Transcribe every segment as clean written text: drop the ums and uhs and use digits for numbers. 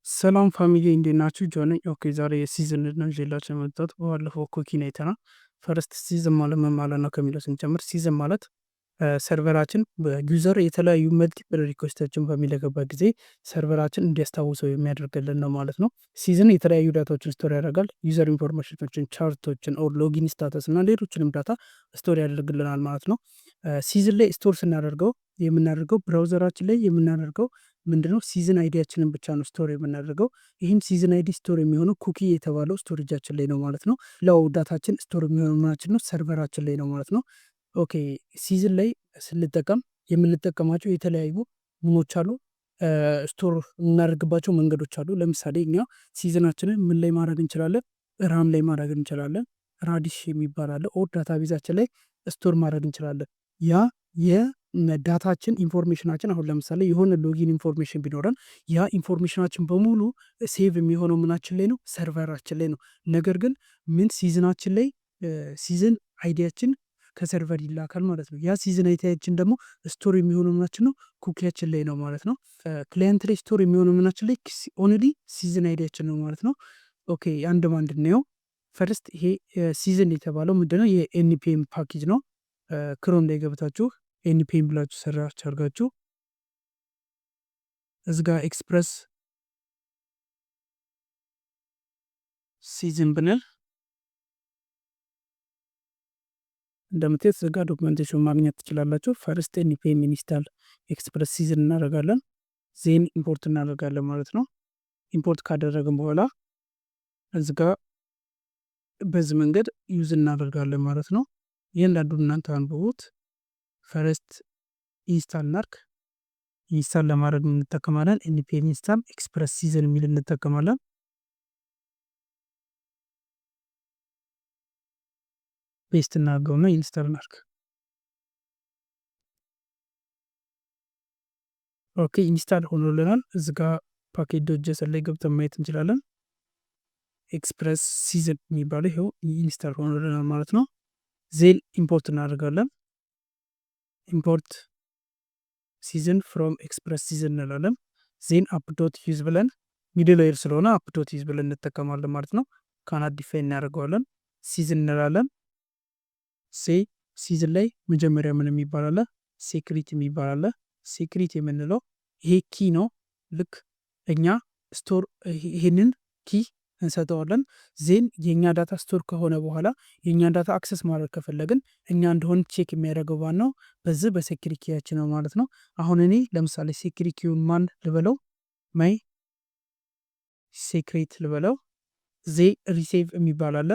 ሰላም ፋሚሊ እንዴት ናችሁ? ጆን ነኝ። ኦኬ ዛሬ የሲዝን ነው ይዤላችሁ የመጣሁት። ባለፈው ኩኪን አይተናል። ፈርስት ሲዝን ማለት ምን ማለት ነው ከሚለው ስንጀምር ሲዝን ማለት ሰርቨራችን በዩዘር የተለያዩ መልቲፕል ሪኩዌስቶችን በሚለቅበት ጊዜ ሰርቨራችን እንዲያስታውሰው የሚያደርግልን ነው ማለት ነው። ሲዝን የተለያዩ ዳታዎችን ስቶር ያደርጋል። ዩዘር ኢንፎርሜሽኖችን፣ ቻርቶችን፣ ኦር ሎጊን ስታተስ እና ሌሎችንም ዳታ ስቶር ያደርግልናል ማለት ነው። ሲዝን ላይ ስቶር ስናደርገው የምናደርገው ብራውዘራችን ላይ የምናደርገው ምንድነው ሲዝን አይዲያችንን ብቻ ነው ስቶር የምናደርገው። ይህም ሲዝን አይዲ ስቶር የሚሆነው ኩኪ የተባለው ስቶሬጃችን ላይ ነው ማለት ነው። ለው ዳታችን ስቶር የሚሆነው ምናችን ነው ሰርቨራችን ላይ ነው ማለት ነው። ኦኬ ሲዝን ላይ ስንጠቀም የምንጠቀማቸው የተለያዩ ምኖች አሉ፣ ስቶር የምናደርግባቸው መንገዶች አሉ። ለምሳሌ እኛ ሲዝናችንን ምን ላይ ማድረግ እንችላለን? ራም ላይ ማድረግ እንችላለን። ራዲሽ የሚባል አለ። ኦር ዳታ ቤዛችን ላይ ስቶር ማድረግ እንችላለን። ያ የዳታችን ኢንፎርሜሽናችን አሁን ለምሳሌ የሆነ ሎጊን ኢንፎርሜሽን ቢኖረን ያ ኢንፎርሜሽናችን በሙሉ ሴቭ የሚሆነው ምናችን ላይ ነው? ሰርቨራችን ላይ ነው። ነገር ግን ምን ሲዝናችን ላይ ሲዝን አይዲያችን ከሰርቨር ይላካል ማለት ነው። ያ ሲዝን አይዲያችን ደግሞ ስቶር የሚሆነው ምናችን ነው? ኩኪያችን ላይ ነው ማለት ነው። ክላይንት ላይ ስቶር የሚሆነው ምናችን ላይ ኦንሊ ሲዝን አይዲያችን ነው ማለት ነው። ኦኬ አንድ ባንድ ነው። ፈርስት ይሄ ሲዝን የተባለው ምንድነው? የኤንፒኤም ፓኬጅ ነው። ክሮም ላይ ገብታችሁ ኤንፒኤም ብላችሁ ሰራች አድርጋችሁ እዚጋ ኤክስፕረስ ሲዝን ብንል እንደምትት እዚጋ ዶክመንቴሽን ማግኘት ትችላላችሁ። ፈርስት ኤንፒኤም ኢንስታል ኤክስፕረስ ሲዝን እናደርጋለን። ዜን ኢምፖርት እናደርጋለን ማለት ነው። ኢምፖርት ካደረግን በኋላ እዚጋ በዚህ መንገድ ዩዝ እናደርጋለን ማለት ነው። እያንዳንዱ እናንተ አንብቡት። ፈርስት ኢንስታል እናርክ። ኢንስታል ለማድረግ እንጠቀማለን ኤንፒኤም ኢንስታል ኤክስፕረስ ሲዝን የሚል እንጠቀማለን። ፔስት እናድርገውና ኢንስታል እናርክ። ኦኬ ኢንስታል ሆኖልናል። እዚጋ ፓኬጅ ዶጀሰን ላይ ገብተን ማየት እንችላለን። ኤክስፕረስ ሲዝን የሚባለው ይኸው ኢንስታል ሆኖልናል ማለት ነው። ዜን ኢምፖርት እናደርጋለን። ኢምፖርት ሲዝን ፍሮም ኤክስፕረስ ሲዝን እንላለን። ዜን አፕዶት ዩዝ ብለን ሚድል ዌር ስለሆነ አፕዶት ዩዝ ብለን እንጠቀማለን ማለት ነው። ካናት ዲፋይን እናደርገዋለን። ሲዝን እንላለን። ሲዝን ላይ መጀመሪያ ምን የሚባል አለ? ሴክሪት የሚባል አለ። ሴክሪት የምንለው ይሄ ኪ ነው። ልክ እኛ ስቶር ይሄንን ኪ እንሰጠዋለን። ዜን የእኛ ዳታ ስቶር ከሆነ በኋላ የእኛ ዳታ አክሰስ ማድረግ ከፈለግን እኛ እንደሆን ቼክ የሚያደርገው ባን ነው በዚህ በሴኪሪቲያችን ነው ማለት ነው። አሁን እኔ ለምሳሌ ሴኪሪቲውን ማን ልበለው? ማይ ሴክሬት ልበለው። ሪሴቭ የሚባል አለ።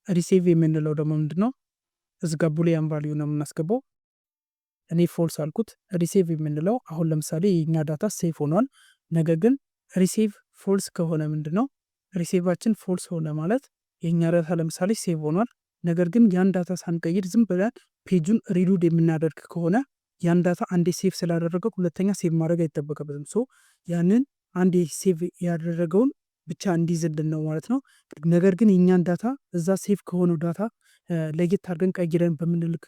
ሪሴቭ የምንለው ደግሞ ምንድን ነው? እዚጋ ቡሊያን ቫልዩ ነው የምናስገባው። እኔ ፎልስ አልኩት። ሪሴቭ የምንለው አሁን ለምሳሌ የኛ ዳታ ሴፍ ሆኗል። ነገር ግን ሪሴቭ ፎልስ ከሆነ ምንድን ነው? ሪሴቫችን ፎልስ ሆነ ማለት የኛ ዳታ ለምሳሌ ሴቭ ሆኗል። ነገር ግን ያን ዳታ ሳንቀይር ዝም ብለን ፔጁን ሪሉድ የምናደርግ ከሆነ ያን ዳታ አንዴ ሴቭ ስላደረገው ሁለተኛ ሴቭ ማድረግ አይጠበቅበትም። ሶ ያንን አንዴ ሴቭ ያደረገውን ብቻ እንዲይዝልን ነው ማለት ነው። ነገር ግን የኛን ዳታ እዛ ሴቭ ከሆነው ዳታ ለየት አድርገን ቀይረን በምንልክ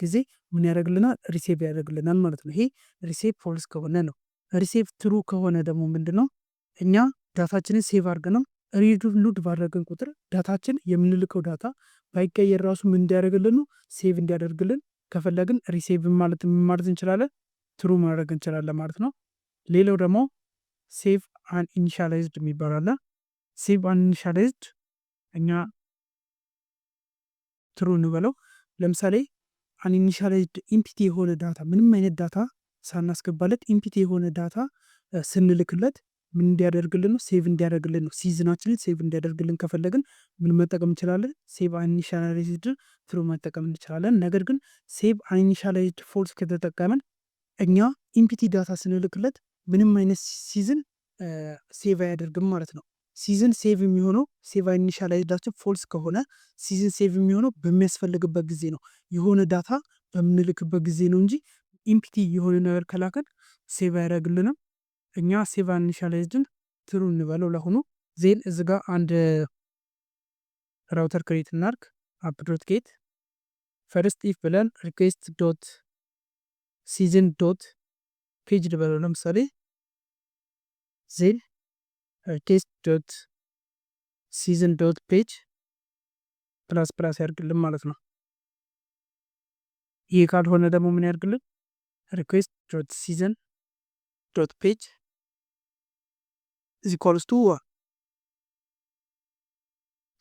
ጊዜ ምን ያደርግልናል? ሪሴቭ ያደርግልናል ማለት ነው። ይሄ ሪሴቭ ፎልስ ከሆነ ነው። ሪሴቭ ትሩ ከሆነ ደግሞ ምንድን ነው? እኛ ዳታችንን ሴቭ አድርገንም ሪሉድ ባደረግን ቁጥር ዳታችን የምንልከው ዳታ ባይቀየር ራሱ ምን እንዲያደርግልን ነው? ሴቭ እንዲያደርግልን ከፈለግን ሪሴቭ ማለት ምን ማለት እንችላለን? ትሩ ማድረግ እንችላለን ማለት ነው። ሌላው ደግሞ ሴቭ አን ኢኒሻላይዝድ የሚባል አለ። ሴቭ አን ኢኒሻላይዝድ እኛ ትሩ እንበለው። ለምሳሌ አን ኢኒሻላይዝድ ኢምፒቲ የሆነ ዳታ ምንም አይነት ዳታ ሳናስገባለት ኢምፒቲ የሆነ ዳታ ስንልክለት ምን እንዲያደርግልን ነው? ሴቭ እንዲያደርግልን ነው። ሲዝናችንን ሴቭ እንዲያደርግልን ከፈለግን ምን መጠቀም እንችላለን? ሴቭ አንኢኒሻላይዝድ ትሩ መጠቀም እንችላለን። ነገር ግን ሴቭ አንኢኒሻላይዝድ ፎልስ ከተጠቀመን እኛ ኢምፒቲ ዳታ ስንልክለት ምንም አይነት ሲዝን ሴቭ አያደርግም ማለት ነው። ሲዝን ሴቭ የሚሆነው ሴቭ አንኢኒሻላይዝዳችን ፎልስ ከሆነ ሲዝን ሴቭ የሚሆነው በሚያስፈልግበት ጊዜ ነው። የሆነ ዳታ በምንልክበት ጊዜ ነው እንጂ ኢምፒቲ የሆነ ነገር ከላከን ሴቭ አያደርግልንም። እኛ ሴቭ አንኢኒሻላይዝድን ትሩ እንበለው ለሆኑ። ዜን እዚ ጋ አንድ ራውተር ክሬት እናርግ። አፕ ዶት ጌት ፈርስት ኢፍ ብለን ሪኩዌስት ዶት ሲዝን ዶት ፔጅ ልበለው ለምሳሌ። ዜን ቴስት ዶት ሲዝን ዶት ፔጅ ፕላስ ፕላስ ያርግልን ማለት ነው። ይህ ካልሆነ ደግሞ ምን ያርግልን? ሪኩዌስት ዶት ሲዝን ዶት ፔጅ is equals to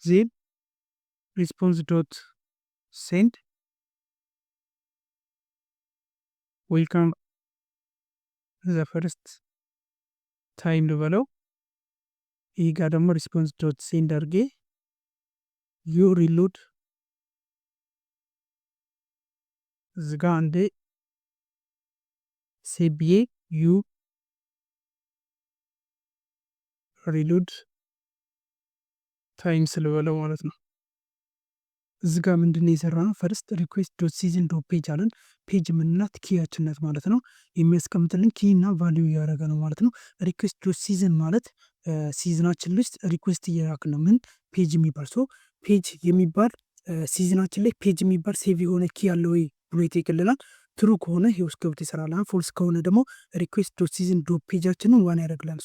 then response dot send welcome the first time ልበለው። ይህ ጋር ደግሞ ሪስፖንስ ዶት ሴንድ አድርጌ ዩ ሪሎድ እዚጋ አንዴ ሴብዬ ዩ ሪሎድ ታይምስ ልበለው ማለት ነው። እዚጋ ምንድነው የሰራ ነው? ፈርስት ሪኩዌስት ዶት ሲዝን ዶት ፔጅ አለን። ፔጅ የምንላት ኪያችንነት ማለት ነው። የሚያስቀምጥልን ኪ እና ቫሊዩ እያደረገ ነው ማለት ነው። ሪኩዌስት ዶት ሲዝን ማለት ሲዝናችን ውስጥ ሪኩዌስት እየላክን ነው። ምን ፔጅ የሚባል ፔጅ የሚባል ሲዝናችን ላይ ፔጅ የሚባል ሴቭ የሆነ ኪ ያለው ወይ ብሎ ይጠይቅልናል። ትሩ ከሆነ ይሄ ውስጥ ገብቶ ይሰራል። ፎልስ ከሆነ ደግሞ ሪኩዌስት ዶት ሲዝን ዶት ፔጃችንን ዋን ያደርግላል።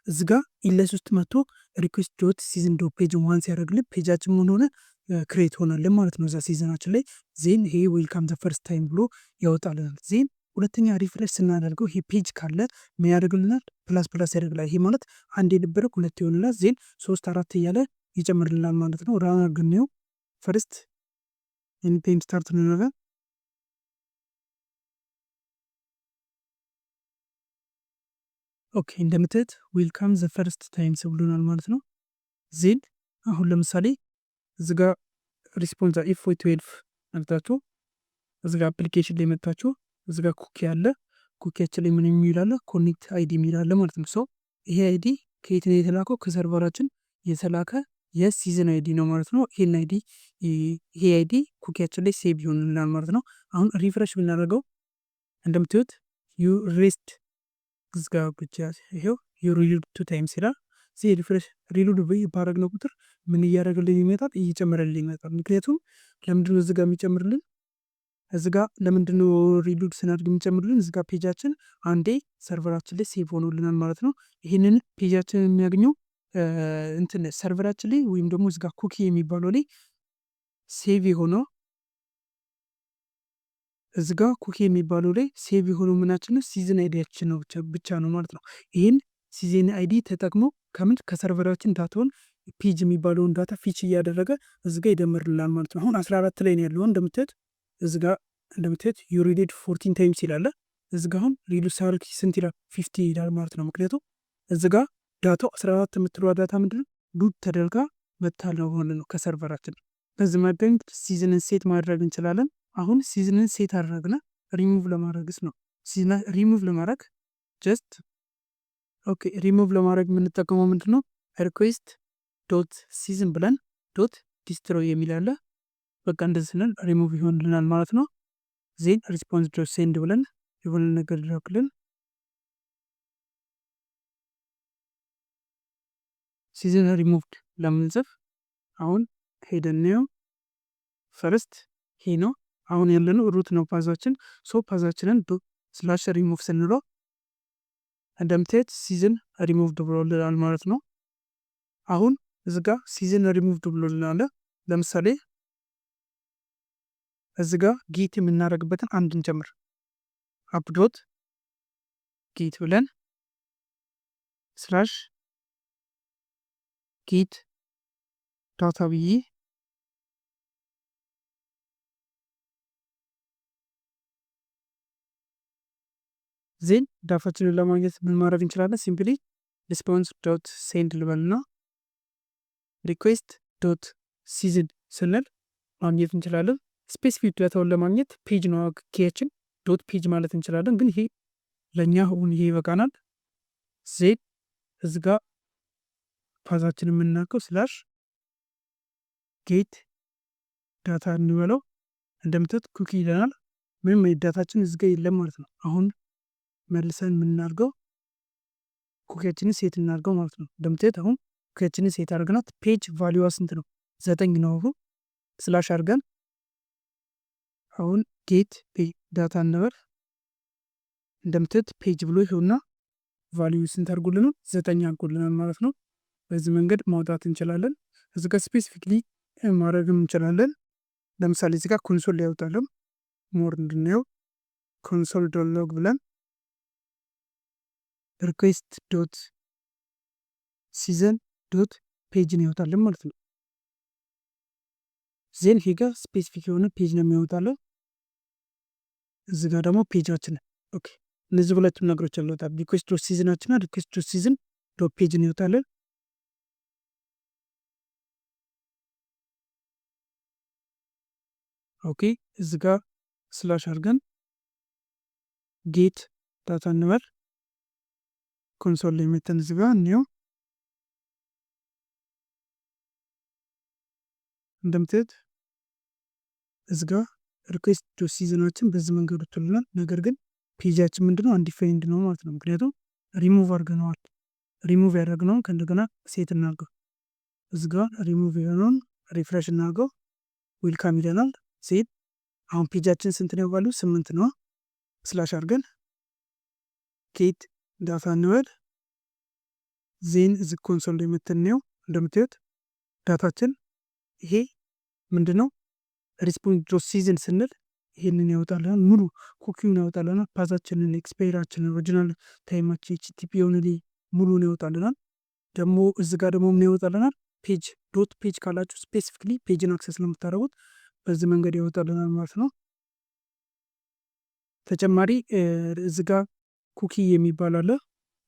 እዚ ጋ ኢለስ ውስጥ መጥቶ ሪኩዌስት ዶት ሲዝን ዶት ፔጅ ዋን ሲያደርግልን ፔጃችን ምን ሆነ ክሬት ሆናለን ማለት ነው። እዛ ሲዝናችን ላይ ዜን ይሄ ዌልካም ዘ ፈርስት ታይም ብሎ ያወጣልናል። ዜን ሁለተኛ ሪፍሬሽ ስናደርገው ይሄ ፔጅ ካለ ምን ያደርግልናል? ፕላስ ፕላስ ያደርግላል። ይሄ ማለት አንድ የነበረ ሁለት ይሆንላል። ዜን 3 4 እያለ ይጨምርልናል ማለት ነው። ራን አድርገን ፈርስት ኤኒታይም ስታርት እንላለን። ኦኬ እንደምትት ዌልካም ዘ ፈርስት ታይምስ ብሎናል ማለት ነው። ዜን አሁን ለምሳሌ እዚጋ ሪስፖንስ ኢፍ ወይ 12 አልታችሁ እዚጋ አፕሊኬሽን ላይ መጣችሁ እዚጋ ኩኪ አለ። ኩኪያችን ላይ ምን የሚላለ ኮኔክት አይዲ የሚላለ ማለት ነው። ይሄ አይዲ ከየት ነው የተላከው? ከሰርቨራችን የተላከ የሲዝን አይዲ ነው ማለት ነው። ይሄ አይዲ ኩኪያችን ላይ ሴቭ ይሆንልናል ማለት ነው። አሁን ሪፍሬሽ ብናደርገው እንደምትዩት ዩ ሬስት እዚጋ ብቻ ይሄው ዩ ሪሎድ 2 ታይምስ ይላል። ሪፍሬሽ ሪሎድ ባረግነው ቁጥር ምን እያደረግልን ይመጣል? እየጨመረልን ይመጣል። ምክንያቱም ለምንድነው እዚጋ የሚጨምርልን? እዚጋ ለምንድነው ሪሎድ ስናድርግ የሚጨምርልን? እዚጋ ፔጃችን አንዴ ሰርቨራችን ላይ ሴቭ ሆኖልናል ማለት ነው። ይህንን ፔጃችን የሚያገኘው እንትን ሰርቨራችን ላይ ወይም ደግሞ እዚጋ ኩኪ የሚባለው ላይ ሴቭ የሆነው እዚጋ ኩኪ የሚባለው ላይ ሴቭ የሆነው ምናችን ሲዝን አይዲያችን ነው ብቻ ነው ማለት ነው። ይህን ሲዝን አይዲ ተጠቅሞ ከምን ከሰርቨራችን ዳታውን ፔጅ የሚባለውን ዳታ ፊች እያደረገ እዚጋ ይደምርልናል ማለት ነው። አሁን 14 ላይ ነው ያለው እንደምትት እዚጋ እንደምትት ዩ ሪሎድ 14 ታይምስ ይላል። እዚጋ አሁን ሪሎድ ሳርክ ስንት ይላል? 50 ይላል ማለት ነው። ምክንያቱም እዚጋ ዳታው 14 የምትለዋ ዳታ ምንድነው ሉድ ተደርጋ መታለው ማለት ነው ከሰርቨራችን። በዚህ መደንግ ሲዝንን ሴት ማድረግ እንችላለን። አሁን ሲዝንን ሴት አደረግና ሪሙቭ ለማድረግስ ነው። ሪሙቭ ለማድረግ ጀስት ኦኬ ሪሙቭ ለማድረግ የምንጠቀመው ምንድነው? ሪኩዌስት ዶት ሲዝን ብለን ዶት ዲስትሮይ የሚላለ በቃ እንደዚህ ስንል ሪሙቭ ይሆንልናል ማለት ነው። ዜን ሪስፖንስ ዶት ሴንድ ብለን የሆነ ነገር ሊላክልን ሲዝን ሪሙቭድ ለምንጽፍ አሁን ሄደን ፈርስት ይሄ ነው አሁን ያለነው ሩት ነው ፓዛችን። ፓዛችንን ስላሽ ሪሙቭ ስንለው እንደምታዩት ሲዝን ሪሙቭድ ብሎልናል ማለት ነው። አሁን እዚጋ ሲዝን ሪሙቭድ ብሎልናል። ለምሳሌ እዚጋ ጌት የምናደርግበትን አንድ እንጨምር። አፕዶት ጌት ብለን ስላሽ ጌት ዳታ ብዬ ዜን ዳታችንን ለማግኘት ምን ማድረግ እንችላለን? ሲምፕሊ ሪስፖንስ ዶት ሴንድ ልበልና ሪኩዌስት ዶት ሲዝን ስንል ማግኘት እንችላለን። ስፔሲፊክ ዳታውን ለማግኘት ፔጅ ነው ኪያችን ዶት ፔጅ ማለት እንችላለን። ግን ይሄ ለእኛ አሁን ይሄ ይበቃናል። ዜን እዚጋ ፓዛችን የምናውቀው ስላሽ ጌት ዳታ እንበለው። እንደምትት ኩኪ ይለናል። ምንም ዳታችን እዚጋ የለም ማለት ነው። አሁን መልሰን የምናርገው ኩኪያችንን ሴት እናርገው ማለት ነው። እንደምትት አሁን ኩኪያችንን ሴት አድርገናት ፔጅ ቫሊዋ ስንት ነው? 9 ነው። ስላሽ አድርገን አሁን ጌት ዳታ እንበል። እንደምትት ፔጅ ብሎ ይኸውና ቫሊዩ ስንት አድርጎልናል? 9 አድርጎልናል ማለት ነው። በዚህ መንገድ ማውጣት እንችላለን። እዚህ ጋር ስፔሲፊክሊ ማድረግም እንችላለን። ለምሳሌ እዚህ ጋር ኮንሶል ላይ ያወጣለን። ሞር እንድናየው ኮንሶል ዶት ሎግ ብለን ሪኩዌስት ዶት ሲዘን ዶት ፔጅን ያወጣለን ማለት ነው። ዜን ይሄ ጋር ስፔሲፊክ የሆነ ፔጅ ነው የሚያወጣለን። እዚህ ጋር ደግሞ ፔጃችንን ኦኬ፣ እነዚህ ሁለቱም ነገሮች ያወጣል። ሪኩዌስት ዶት ሲዝናችንና ሪኩዌስት ዶት ሲዝን ዶት ፔጅን ያወጣለን። ኦኬ፣ እዚህ ጋር ስላሽ አድርገን ጌት ዳታ እንበል። ኮንሶል ላይ መተን እዚህ ጋር እንየው። እንደምታዩት እዚህ ጋር ሪኩዌስት ዶት ሲዝናችን በዚህ መንገድ ወጥቶልናል። ነገር ግን ፔጃችን ምንድነው አንዲፋይንድ ነው ማለት ነው። ምክንያቱም ሪሙቭ አድርገነዋል። ሪሙቭ ያደረግነውን ከእንደገና ሴት እናድርገው። እዚህ ጋር ሪሙቭ የሆነውን ሪፍሬሽ እናድርገው። ዌልካም ይለናል። ሴት አሁን ፔጃችን ስንት ነው ባሉ 8 ነው። ስላሽ አድርገን ጌት ዳታ እንበል። ዜን እዚህ ኮንሶል ላይ የምትነው እንደምታዩት ዳታችን ይሄ ምንድነው ሪስፖንስ ዶት ሲዝን ስንል ይሄንን ያወጣልናል። ሙሉ ኩኪውን ያወጣልናል። ፓዛችንን፣ ኤክስፓየራችንን፣ ኦሪጂናል ታይማችን፣ ኤችቲፒ ኦንሊ ሙሉን ያወጣልናል። ደግሞ እዚ ጋር ደግሞ ምን ያወጣልናል? ፔጅ ዶት ፔጅ ካላችሁ ስፔሲፊክሊ ፔጅን አክሰስ ለምታደርጉት በዚህ መንገድ ያወጣልናል ማለት ነው። ተጨማሪ እዚ ጋር ኩኪ የሚባል አለ።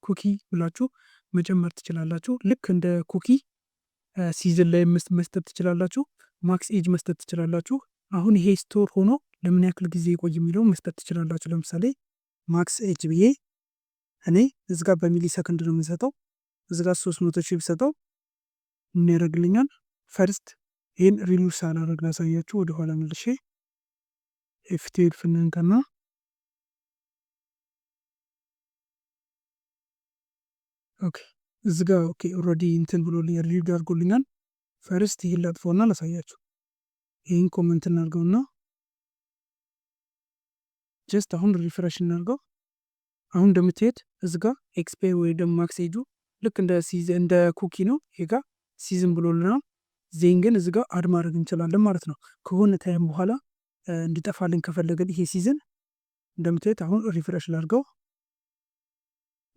ኩኪ ብላችሁ መጨመር ትችላላችሁ። ልክ እንደ ኩኪ ሲዝን ላይ መስጠት ትችላላችሁ። ማክስ ኤጅ መስጠት ትችላላችሁ። አሁን ይሄ ስቶር ሆኖ ለምን ያክል ጊዜ ይቆይ የሚለው መስጠት ትችላላችሁ። ለምሳሌ ማክስ ኤጅ ብዬ እኔ እዚ ጋር በሚሊ ሰከንድ ነው የምንሰጠው። እዚ ጋር 300 ሺህ ብሰጠው ምን ያደርግልኛል? ፈርስት ይህን ሪሉስ ሳላደርግ ላሳያችሁ። ወደኋላ መልሼ ኤፍቲኤል ፍንንከና ኦኬ እዚ ጋር ኦኬ ኦልሬዲ እንትን ብሎልኛል፣ ሪድ አድርጎልኛል። ፈርስት ይህን ላጥፎና ላሳያችሁ። ይህን ኮመንት እናድርገውና ጀስት አሁን ሪፍሬሽ እናድርገው። አሁን እንደምትሄድ እዚ ጋር ኤክስፔር ወይ ደግሞ ማክስ ኤጁ ልክ እንደ ኩኪ ነው። ይሄ ጋር ሲዝን ብሎልናል። ዜን ግን እዚ ጋር አድ ማድረግ እንችላለን ማለት ነው። ከሆነ ታይም በኋላ እንዲጠፋልን ከፈለገን ይሄ ሲዝን እንደምትሄድ አሁን ሪፍሬሽ ላድርገው።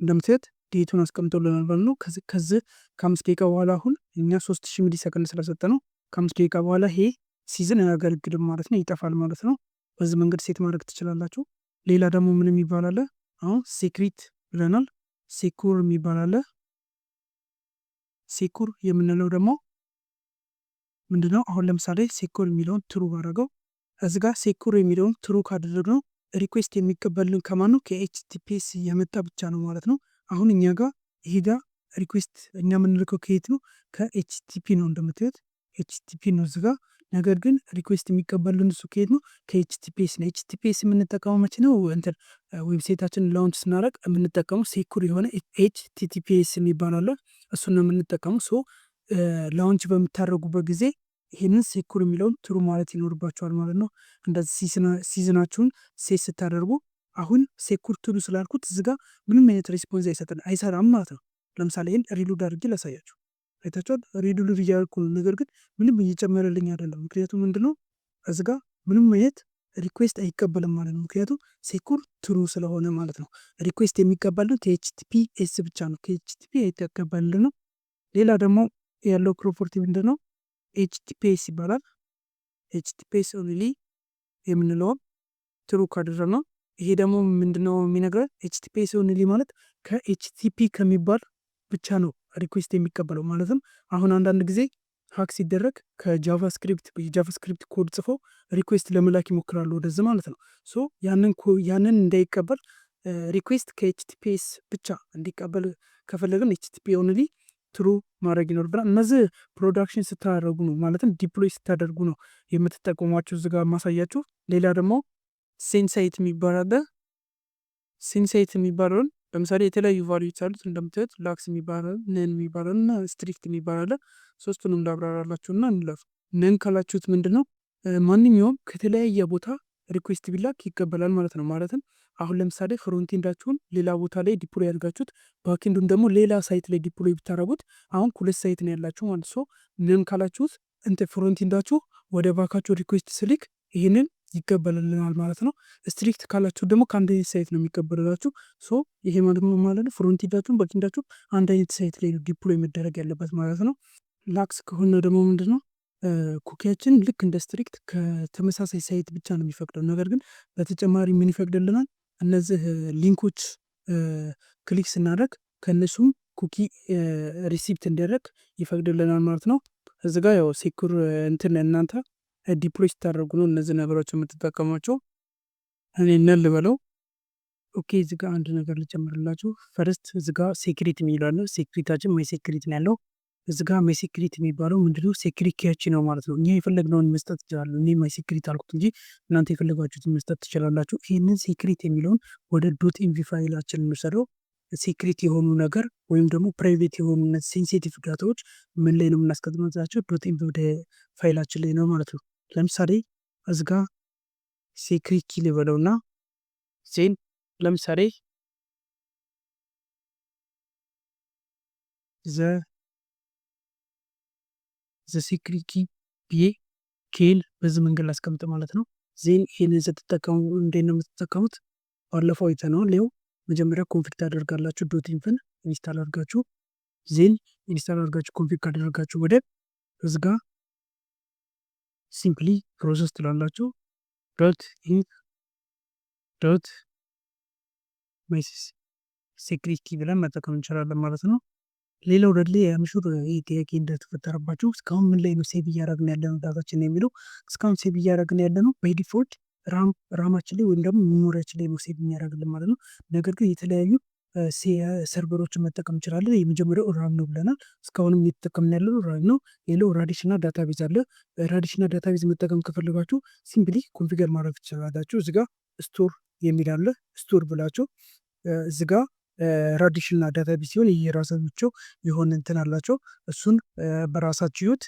እንደምትሄድ ዴቱን አስቀምጦልናል ማለት ነው። ከዚህ ከ5 ደቂቃ በኋላ አሁን እኛ 3000 ሚሊ ሰከንድ ስለሰጠ ነው ከ5 ደቂቃ በኋላ ይሄ ሲዝን አያገለግልም ማለት ነው፣ ይጠፋል ማለት ነው። በዚህ መንገድ ሴት ማድረግ ትችላላችሁ። ሌላ ደግሞ ምን የሚባል አለ? አሁን ሴክሪት ብለናል። ሴኩር የሚባል አለ። ሴኩር የምንለው ደግሞ ምንድነው? አሁን ለምሳሌ ሴኩር የሚለውን ትሩ ባደረገው እዚ ጋር ሴኩር የሚለውን ትሩ ካደረግነው ሪኩዌስት የሚቀበልን ከማን ነው? ከኤችቲፒኤስ የመጣ ብቻ ነው ማለት ነው። አሁን እኛ ጋር ይሄ ጋር ሪኩዌስት እኛ የምንልከው ከየት ነው? ከኤችቲፒ ነው። እንደምታዩት ኤችቲፒ ነው እዚ ጋር። ነገር ግን ሪኩዌስት የሚቀበልን እሱ ከየት ነው? ከኤችቲፒኤስ ነው። ኤችቲፒኤስ የምንጠቀመው መቼ ነው? እንትን ዌብሳይታችን ላውንች ስናደርግ የምንጠቀመው ሴኩር የሆነ ኤችቲቲፒኤስ የሚባል አለ። እሱን ነው የምንጠቀመው። ሶ ላውንች በምታደርጉበት ጊዜ ይህንን ሴኩር የሚለውን ትሩ ማለት ይኖርባቸዋል ማለት ነው። እንደዚህ ሲዝናችሁን ሴት ስታደርጉ አሁን ሴኩር ትሩ ስላልኩት እዚ ጋር ምንም አይነት ሪስፖንስ አይሰራም ማለት ነው። ለምሳሌ ይህን ሪሉድ አድርጌ ላሳያችሁ። አይታችኋል? ሪሉድ እያልኩ ነው፣ ነገር ግን ምንም እየጨመረልኝ አይደለም። ምክንያቱም ምንድነው እዚ ጋር ምንም አይነት ሪኩዌስት አይቀበልም ማለት ነው። ምክንያቱም ሴኩር ትሩ ስለሆነ ማለት ነው። ሪኩዌስት የሚቀበልን ከኤችቲፒኤስ ብቻ ነው፣ ከኤችቲፒ አይተቀበልን ነው። ሌላ ደግሞ ያለው ፕሮፐርቲ ምንድነው? ኤችቲፒኤስ ይባላል። ኤችቲፒኤስ ኦንሊ የምንለውም ትሩ ካደረግነው ይሄ ደግሞ ምንድነው የሚነግረን? ኤችቲፒኤስ ኦንሊ ማለት ከኤችቲፒ ከሚባል ብቻ ነው ሪኩዌስት የሚቀበለው። ማለትም አሁን አንዳንድ ጊዜ ሀክ ሲደረግ ከጃቫስክሪፕት የጃቫስክሪፕት ኮድ ጽፈው ሪኩዌስት ለመላክ ይሞክራሉ ወደዚህ ማለት ነው። ሶ ያንን እንዳይቀበል ሪኩዌስት ከኤችቲፒኤስ ብቻ እንዲቀበል ከፈለግን ኤችቲፒ ኦንሊ ትሩ ማድረግ ይኖርብናል። እነዚህ ፕሮዳክሽን ስታደርጉ ነው ማለትም ዲፕሎይ ስታደርጉ ነው የምትጠቀሟቸው። እዚጋ ማሳያችሁ። ሌላ ደግሞ ሴንሳይት የሚባል አለ። ሴንሳይት የሚባለውን ለምሳሌ የተለያዩ ቫሉዎች አሉት እንደምታዩት ላክስ የሚባላል፣ ነን የሚባላል እና ስትሪክት የሚባል አለ። ሶስቱንም ላብራራላችሁና እንለፍ። ነን ካላችሁት ምንድነው ማንኛውም ከተለያየ ቦታ ሪኩዌስት ቢላክ ይቀበላል ማለት ነው። ማለትም አሁን ለምሳሌ ፍሮንቲንዳችሁን ሌላ ቦታ ላይ ዲፕሎይ ያደርጋችሁት ባክንዱን ደግሞ ሌላ ሳይት ላይ ዲፕሎይ ብታደረጉት አሁን ሁለት ሳይት ነው ያላችሁ ማለት ሰው ምን ካላችሁት ፍሮንቲንዳችሁ ወደ ባካችሁ ሪኩዌስት ስሊክ ይህንን ይቀበልልናል ማለት ነው። ስትሪክት ካላችሁ ደግሞ ከአንድ አይነት ሳይት ነው የሚቀበልላችሁ። ሶ ይሄ ማለት ነው ፍሮንቲንዳችሁን ባክንዳችሁ አንድ አይነት ሳይት ላይ ዲፕሎይ መደረግ ያለበት ማለት ነው። ላክስ ከሆነ ደግሞ ምንድነው ኩኪያችን ልክ እንደ ስትሪክት ከተመሳሳይ ሳይት ብቻ ነው የሚፈቅደው። ነገር ግን በተጨማሪ ምን ይፈቅድልናል? እነዚህ ሊንኮች ክሊክ ስናደርግ ከእነሱም ኩኪ ሪሲፕት እንዲያደርግ ይፈቅድልናል ማለት ነው። እዚ ጋ ያው ሴኩር እንትን እናንተ ዲፕሎይ ስታደርጉ ነው እነዚህ ነገሮች የምትጠቀሟቸው። እኔ ነን ልበለው። ኦኬ እዚ ጋ አንድ ነገር ልጨምርላችሁ። ፈርስት እዚ ጋ ሴክሪት የሚላለ ሴክሪታችን ማይ ሴክሪት ነው ያለው። እዚ ጋ ማይ ሴክሪት የሚባለው ምንድነው? ሴክሪት ኪያችን ነው ማለት ነው። እኛ የፈለግነውን መስጠት ይችላለን። እኔ ማይ ሴክሪት አልኩት እንጂ እናንተ የፈለጋችሁትን መስጠት ትችላላችሁ። ይህንን ሴክሪት የሚለውን ወደ ዶት ኢንቪ ፋይላችን እንውሰደው። ሴክሪት የሆኑ ነገር ወይም ደግሞ ፕራይቬት የሆኑ ሴንሲቲቭ ዳታዎች ምን ላይ ነው የምናስቀምጣቸው? ዶት ኢንቪ ወደ ፋይላችን ላይ ነው ማለት ነው። ለምሳሌ እዚ ጋ ሴክሪት ኪ ልበለውና ዜን ለምሳሌ ዘ ሴክሪት ኪ ብዬ ኬን በዚህ መንገድ ላስቀምጥ ማለት ነው። ዜን ይህንን ስትጠቀሙ እንዴት ነው የምትጠቀሙት? ባለፈው አይተነዋል። ይኸው መጀመሪያ ኮንፊግ ታደርጋላችሁ። ዶት ኢንፍን ኢንስታል አድርጋችሁ ዜን ኢንስታል አድርጋችሁ ኮንፊግ ካደረጋችሁ ወደ እዚ ጋ ሲምፕሊ ፕሮሰስ ትላላችሁ። ዶት ኢንፍ ዶት ማይ ሴክሪት ኪ ብለን መጠቀም እንችላለን ማለት ነው። ሌላው ደግሞ የምሹር ይህ ጥያቄ እንደተፈጠረባችሁ እስካሁን ምን ላይ ነው ሴቭ እያደረግን ያለ ነው ዳታችን የሚለው እስካሁን ሴቭ እያደረግን ያለ ነው በዲፎልት ራማችን ላይ ወይም ደግሞ ሜሞሪያችን ላይ ነው ሴቭ የሚያደርግልን ማለት ነው። ነገር ግን የተለያዩ ሰርቨሮችን መጠቀም እንችላለን። የመጀመሪያው ራም ነው ብለናል። እስካሁንም እየተጠቀምን ያለው ራም ነው። ሌላው ራዲሽና ዳታቤዝ አለ። ራዲሽና ዳታቤዝ መጠቀም ከፈለጋችሁ ሲምፕሊ ኮንፊገር ማድረግ ትችላላችሁ። እዚጋ ስቶር የሚል አለ። ስቶር ብላችሁ እዚጋ ራዲሽና ዳታቤዝ ሲሆን የራሳቸው የሆነ እንትን አላቸው። እሱን በራሳችሁ ይዩት።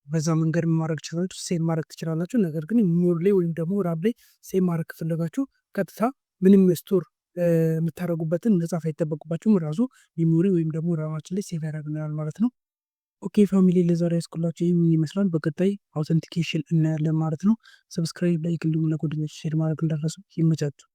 በዛ መንገድ ማድረግ ትችላላችሁ፣ ሴቭ ማድረግ ትችላላችሁ። ነገር ግን ሚሞሪ ላይ ወይም ደግሞ ራም ላይ ሴቭ ማድረግ ከፈለጋችሁ ቀጥታ ምንም ስቶር የምታደርጉበትን መጻፍ አይጠበቅባችሁም። ራሱ ሚሞሪ ወይም ደግሞ ራማችን ላይ ሴቭ ያደርግልናል ማለት ነው። ኦኬ ፋሚሊ ለዛሬ ያስኩላችሁ ይህ ይመስላል። በቀጣይ አውተንቲኬሽን እናያለን ማለት ነው። ሰብስክራይብ፣ ላይክ እንዲሁም ለጓደኞች ሼር ማድረግ እንዳትረሱ። ይመቻችሁ።